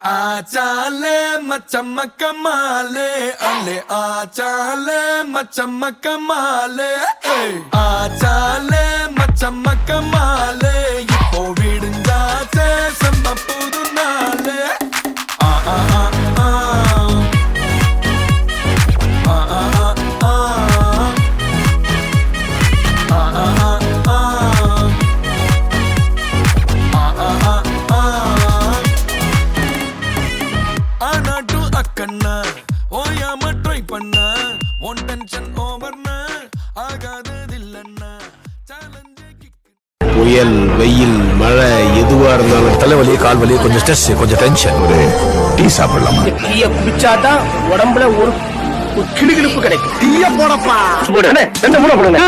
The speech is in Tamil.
आचाले मचम कमाले अले आचाले मचम कमाले आचाले मचम कमाले இப்போ விடுஞ்சாச்சே செம்ம புது நாளே ஆ ஆ ஆ ஆ ஆ ஆ ஆ கண்ணா ஓயாம ட்ரை பண்ண ஒன் டென்ஷன் ஓவர்னா ஆகாததில்லன்னா சேலஞ்ச் புயல் வெயில் மழை எதுவா இருந்தாலும் தலைவலி கால் வலி கொஞ்சம் ஸ்ட்ரெஸ் கொஞ்சம் டென்ஷன் ஒரு டீ சாப்பிடலாமா டீய குடிச்சாதான் உடம்புல ஒரு கிடுகிடுப்பு கிடைக்கும் டீய போடப்பா என்ன மூட போடுங்க